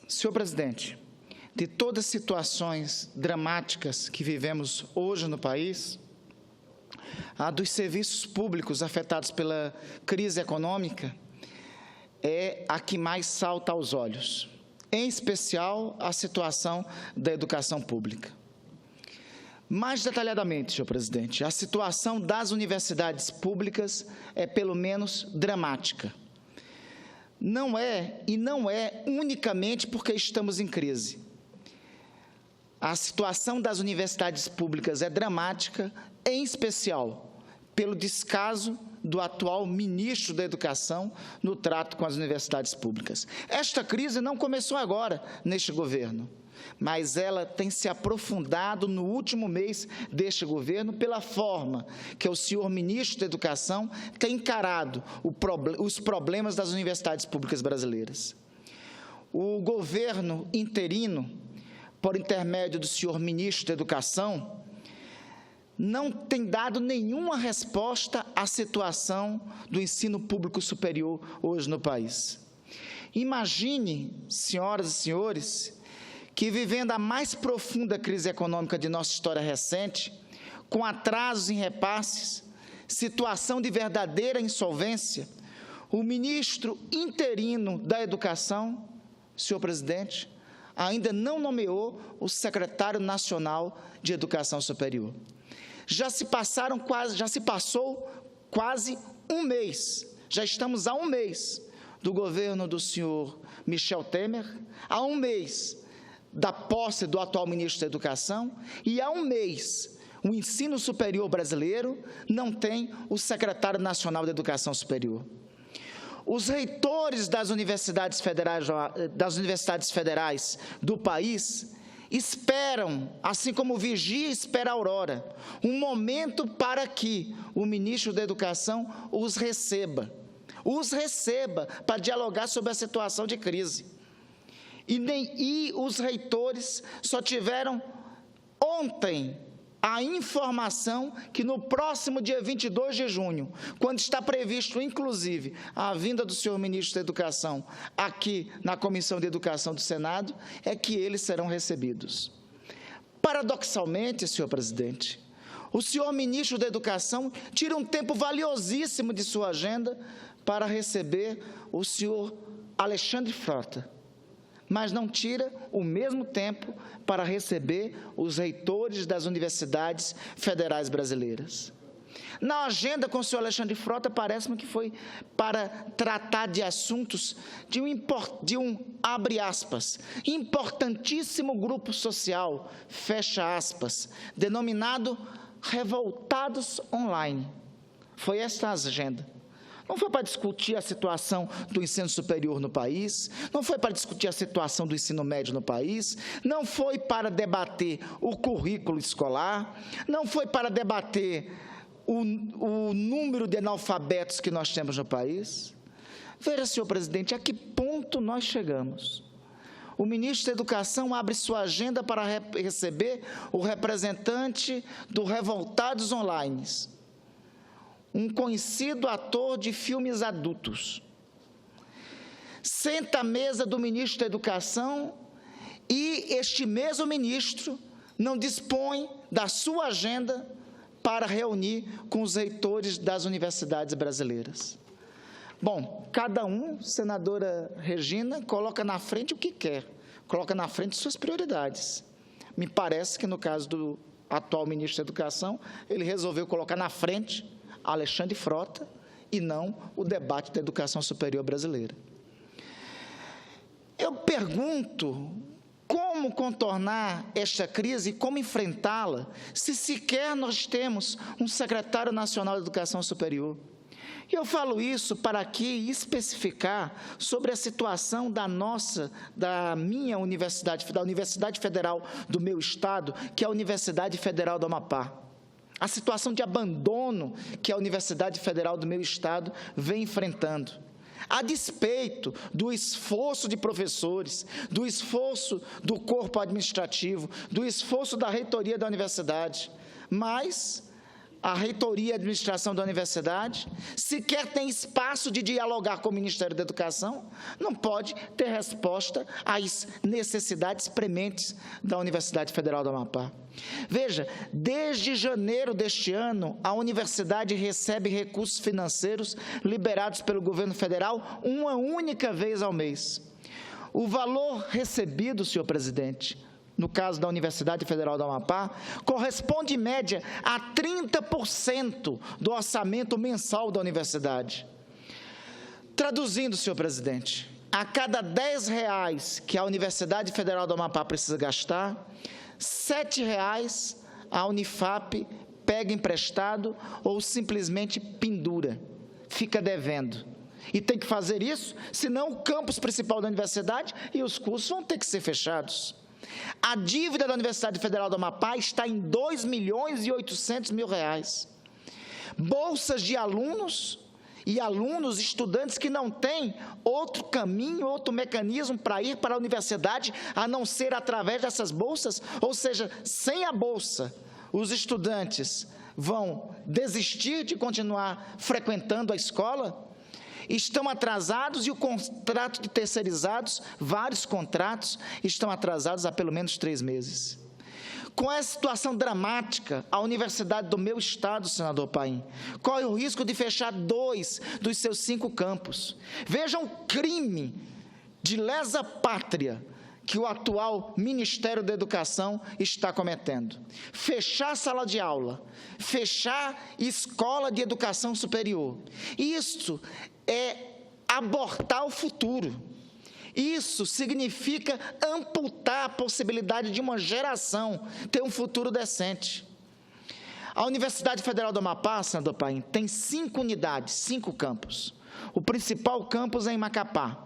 Senhor presidente, de todas as situações dramáticas que vivemos hoje no país, a dos serviços públicos afetados pela crise econômica é a que mais salta aos olhos, em especial a situação da educação pública. Mais detalhadamente, senhor presidente, a situação das universidades públicas é pelo menos dramática. Não é unicamente porque estamos em crise. A situação das universidades públicas é dramática, em especial pelo descaso do atual ministro da Educação no trato com as universidades públicas. Esta crise não começou agora, neste governo, mas ela tem se aprofundado no último mês deste governo pela forma que o senhor ministro da Educação tem encarado os problemas das universidades públicas brasileiras. O governo interino, por intermédio do senhor ministro da Educação, não tem dado nenhuma resposta à situação do ensino público superior hoje no país. Imagine, senhoras e senhores, que vivendo a mais profunda crise econômica de nossa história recente, com atrasos em repasses, situação de verdadeira insolvência, o ministro interino da Educação, senhor presidente, ainda não nomeou o secretário nacional de Educação Superior. Já se passou quase um mês, já estamos há um mês do governo do senhor Michel Temer, há um mês da posse do atual ministro da Educação, e há um mês o ensino superior brasileiro não tem o secretário nacional de Educação Superior. Os reitores das universidades federais do país esperam, assim como o vigia espera a aurora, um momento para que o ministro da Educação os receba para dialogar sobre a situação de crise. E os reitores só tiveram ontem a informação que no próximo dia 22 de junho, quando está previsto, inclusive, a vinda do senhor ministro da Educação aqui na Comissão de Educação do Senado, é que eles serão recebidos. Paradoxalmente, senhor presidente, o senhor ministro da Educação tira um tempo valiosíssimo de sua agenda para receber o senhor Alexandre Frota, mas não tira o mesmo tempo para receber os reitores das universidades federais brasileiras. Na agenda com o senhor Alexandre Frota, parece-me que foi para tratar de assuntos de um abre aspas, importantíssimo grupo social, fecha aspas, denominado Revoltados Online. Foi esta a agenda. Não foi para discutir a situação do ensino superior no país, não foi para discutir a situação do ensino médio no país, não foi para debater o currículo escolar, não foi para debater o número de analfabetos que nós temos no país. Veja, senhor presidente, a que ponto nós chegamos. O ministro da Educação abre sua agenda para receber o representante do Revoltados Online, um conhecido ator de filmes adultos. Senta à mesa do ministro da Educação e este mesmo ministro não dispõe da sua agenda para reunir com os reitores das universidades brasileiras. Bom, cada um, senadora Regina, coloca na frente o que quer, coloca na frente suas prioridades. Me parece que, no caso do atual ministro da Educação, ele resolveu colocar na frente Alexandre Frota e não o debate da educação superior brasileira. Eu pergunto como contornar esta crise e como enfrentá-la se sequer nós temos um secretário nacional de Educação Superior. E eu falo isso para aqui especificar sobre a situação da minha universidade, da Universidade Federal do meu estado, que é a Universidade Federal do Amapá. A situação de abandono que a Universidade Federal do meu estado vem enfrentando, a despeito do esforço de professores, do esforço do corpo administrativo, do esforço da reitoria da universidade, mas a reitoria e a administração da universidade, sequer tem espaço de dialogar com o Ministério da Educação, não pode ter resposta às necessidades prementes da Universidade Federal do Amapá. Veja, desde janeiro deste ano, a universidade recebe recursos financeiros liberados pelo governo federal uma única vez ao mês. O valor recebido, senhor presidente, no caso da Universidade Federal do Amapá, corresponde em média a 30% do orçamento mensal da universidade. Traduzindo, senhor presidente, a cada R$10 que a Universidade Federal do Amapá precisa gastar, R$7 a Unifap pega emprestado ou simplesmente pendura, fica devendo. E tem que fazer isso, senão o campus principal da universidade e os cursos vão ter que ser fechados. A dívida da Universidade Federal do Amapá está em R$2.800.000. Bolsas de alunos e alunos, estudantes que não têm outro caminho, outro mecanismo para ir para a universidade, a não ser através dessas bolsas, ou seja, sem a bolsa, os estudantes vão desistir de continuar frequentando a escola, estão atrasados e o contrato de terceirizados, vários contratos, estão atrasados há pelo menos 3 meses. Com essa situação dramática, a universidade do meu estado, senador Paim, corre o risco de fechar 2 dos seus 5 campos. Vejam o crime de lesa pátria que o atual Ministério da Educação está cometendo. Fechar sala de aula, fechar escola de educação superior. Isso é abortar o futuro. Isso significa amputar a possibilidade de uma geração ter um futuro decente. A Universidade Federal do Amapá, senador Paim, tem 5 unidades, 5 campos. O principal campus é em Macapá.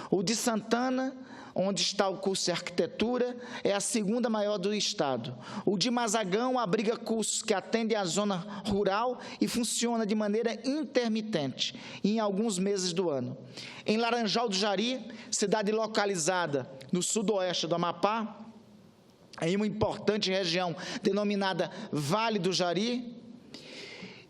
O de Santana, onde está o curso de arquitetura, é a 2ª maior do estado. O de Mazagão abriga cursos que atendem à zona rural e funciona de maneira intermitente, em alguns meses do ano. Em Laranjal do Jari, cidade localizada no sudoeste do Amapá, em uma importante região denominada Vale do Jari,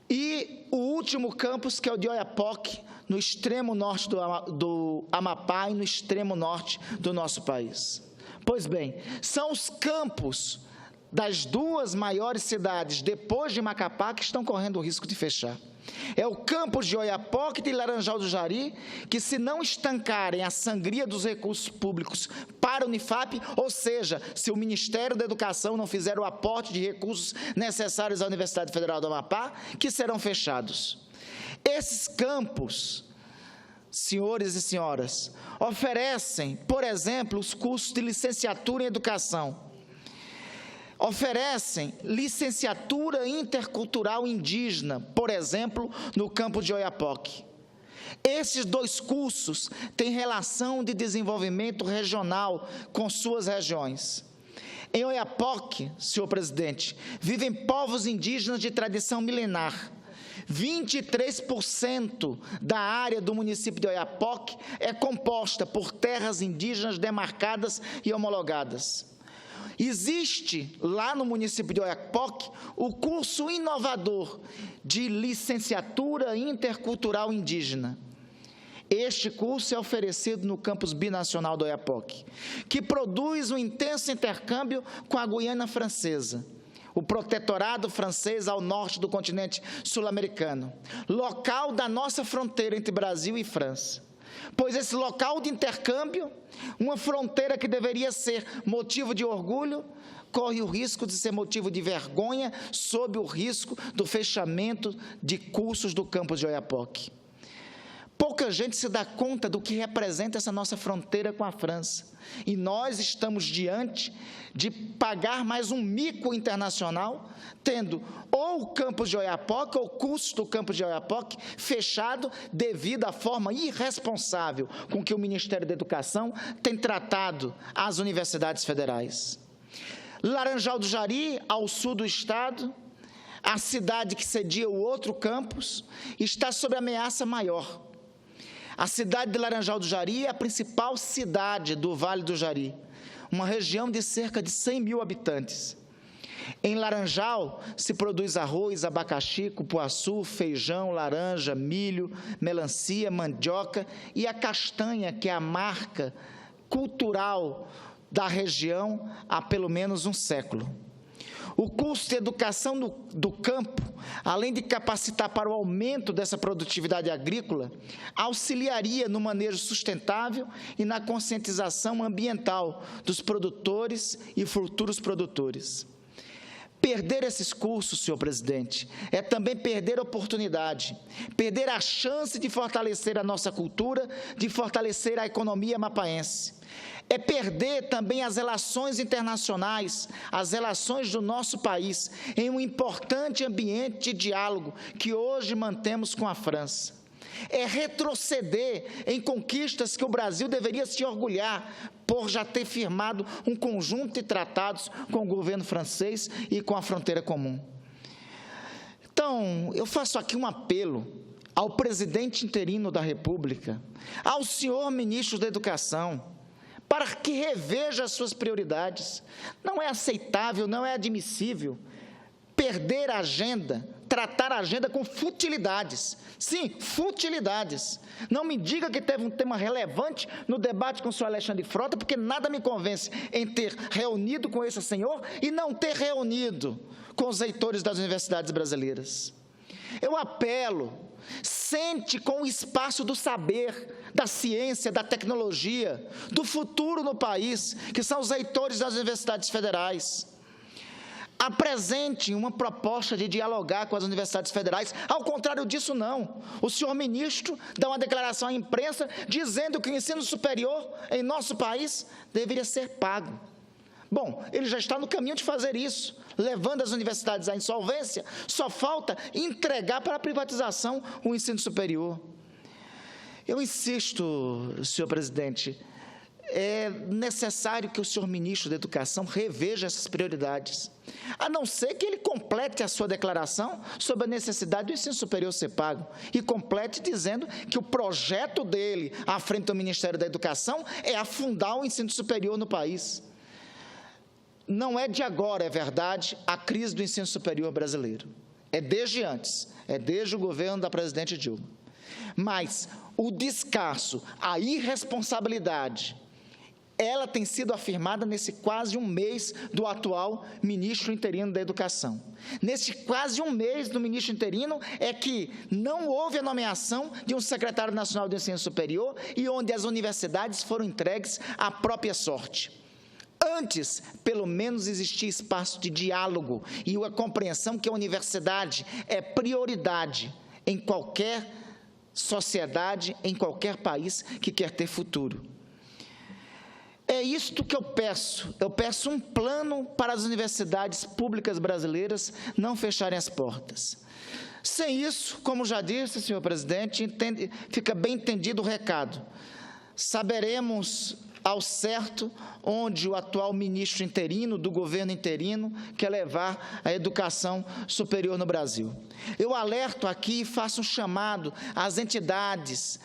e o último campus, que é o de Oiapoque, no extremo norte do Amapá e no extremo norte do nosso país. Pois bem, são os campos das 2 maiores cidades, depois de Macapá, que estão correndo o risco de fechar. É o campus de Oiapoque e de Laranjal do Jari, que se não estancarem a sangria dos recursos públicos para a Unifap, ou seja, se o Ministério da Educação não fizer o aporte de recursos necessários à Universidade Federal do Amapá, que serão fechados. Esses campos, senhores e senhoras, oferecem, por exemplo, os cursos de licenciatura em educação, oferecem licenciatura intercultural indígena, por exemplo, no campus de Oiapoque. Esses 2 cursos têm relação de desenvolvimento regional com suas regiões. Em Oiapoque, senhor presidente, vivem povos indígenas de tradição milenar. 23% da área do município de Oiapoque é composta por terras indígenas demarcadas e homologadas. Existe lá no município de Oiapoque o curso inovador de licenciatura intercultural indígena. Este curso é oferecido no campus binacional do Oiapoque, que produz um intenso intercâmbio com a Guiana Francesa, o protetorado francês ao norte do continente sul-americano, local da nossa fronteira entre Brasil e França. Pois esse local de intercâmbio, uma fronteira que deveria ser motivo de orgulho, corre o risco de ser motivo de vergonha sob o risco do fechamento de cursos do campus de Oiapoque. Pouca gente se dá conta do que representa essa nossa fronteira com a França. E nós estamos diante de pagar mais um mico internacional, tendo ou o campus de Oiapoque, ou cursos do campus de Oiapoque, fechado devido à forma irresponsável com que o Ministério da Educação tem tratado as universidades federais. Laranjal do Jari, ao sul do estado, a cidade que cedia o outro campus, está sob ameaça maior. A cidade de Laranjal do Jari é a principal cidade do Vale do Jari, uma região de cerca de 100 mil habitantes. Em Laranjal, se produz arroz, abacaxi, cupuaçu, feijão, laranja, milho, melancia, mandioca e a castanha, que é a marca cultural da região há pelo menos um século. O curso de educação do campo, além de capacitar para o aumento dessa produtividade agrícola, auxiliaria no manejo sustentável e na conscientização ambiental dos produtores e futuros produtores. Perder esses cursos, senhor presidente, é também perder a oportunidade, perder a chance de fortalecer a nossa cultura, de fortalecer a economia mapaense. É perder também as relações internacionais, as relações do nosso país, em um importante ambiente de diálogo que hoje mantemos com a França. É retroceder em conquistas que o Brasil deveria se orgulhar por já ter firmado um conjunto de tratados com o governo francês e com a fronteira comum. Então, eu faço aqui um apelo ao presidente interino da República, ao senhor ministro da Educação, para que reveja as suas prioridades. Não é aceitável, não é admissível perder a agenda, tratar a agenda com futilidades. Sim, futilidades. Não me diga que teve um tema relevante no debate com o senhor Alexandre Frota, porque nada me convence em ter reunido com esse senhor e não ter reunido com os reitores das universidades brasileiras. Eu apelo, sente com o espaço do saber, da ciência, da tecnologia, do futuro no país, que são os reitores das universidades federais. Apresente uma proposta de dialogar com as universidades federais. Ao contrário disso, não. O senhor ministro dá uma declaração à imprensa dizendo que o ensino superior em nosso país deveria ser pago. Bom, ele já está no caminho de fazer isso, levando as universidades à insolvência. Só falta entregar para a privatização o ensino superior. Eu insisto, senhor presidente, é necessário que o senhor ministro da Educação reveja essas prioridades, a não ser que ele complete a sua declaração sobre a necessidade do ensino superior ser pago, e complete dizendo que o projeto dele, à frente do Ministério da Educação, é afundar o ensino superior no país. Não é de agora, é verdade, a crise do ensino superior brasileiro. É desde antes, é desde o governo da presidente Dilma. Mas o descaso, a irresponsabilidade, ela tem sido afirmada nesse quase um mês do atual ministro interino da Educação. Nesse quase um mês do ministro interino é que não houve a nomeação de um secretário nacional do ensino superior e onde as universidades foram entregues à própria sorte. Antes, pelo menos, existia espaço de diálogo e a compreensão que a universidade é prioridade em qualquer sociedade, em qualquer país que quer ter futuro. É isto que eu peço um plano para as universidades públicas brasileiras não fecharem as portas. Sem isso, como já disse, senhor presidente, fica bem entendido o recado. Saberemos ao certo onde o atual ministro interino, do governo interino, quer levar a educação superior no Brasil. Eu alerto aqui e faço um chamado às entidades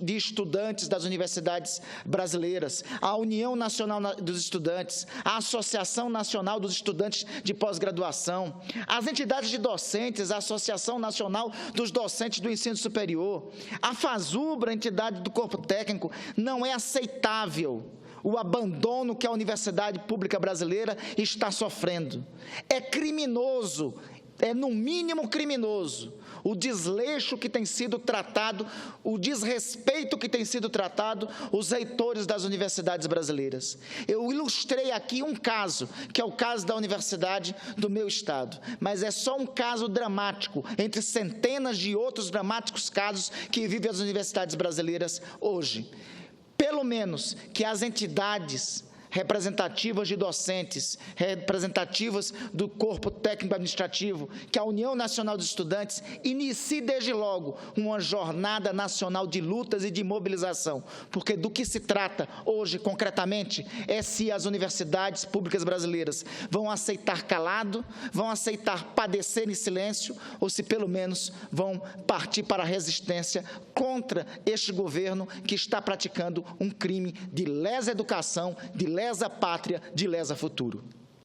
de estudantes das universidades brasileiras, à União Nacional dos Estudantes, à Associação Nacional dos Estudantes de Pós-Graduação, às entidades de docentes, à Associação Nacional dos Docentes do Ensino Superior, à FASUBRA, entidade do corpo técnico. Não é aceitável o abandono que a universidade pública brasileira está sofrendo. É criminoso, é no mínimo criminoso, o desleixo que tem sido tratado, o desrespeito que tem sido tratado os reitores das universidades brasileiras. Eu ilustrei aqui um caso, que é o caso da universidade do meu estado, mas é só um caso dramático, entre centenas de outros dramáticos casos que vivem as universidades brasileiras hoje. Pelo menos que as entidades representativas de docentes, representativas do corpo técnico-administrativo, que a União Nacional dos Estudantes inicie desde logo uma jornada nacional de lutas e de mobilização, porque do que se trata hoje, concretamente, é se as universidades públicas brasileiras vão aceitar calado, vão aceitar padecer em silêncio, ou se pelo menos vão partir para a resistência contra este governo que está praticando um crime de lesa educação, de lesa pátria, de lesa futuro.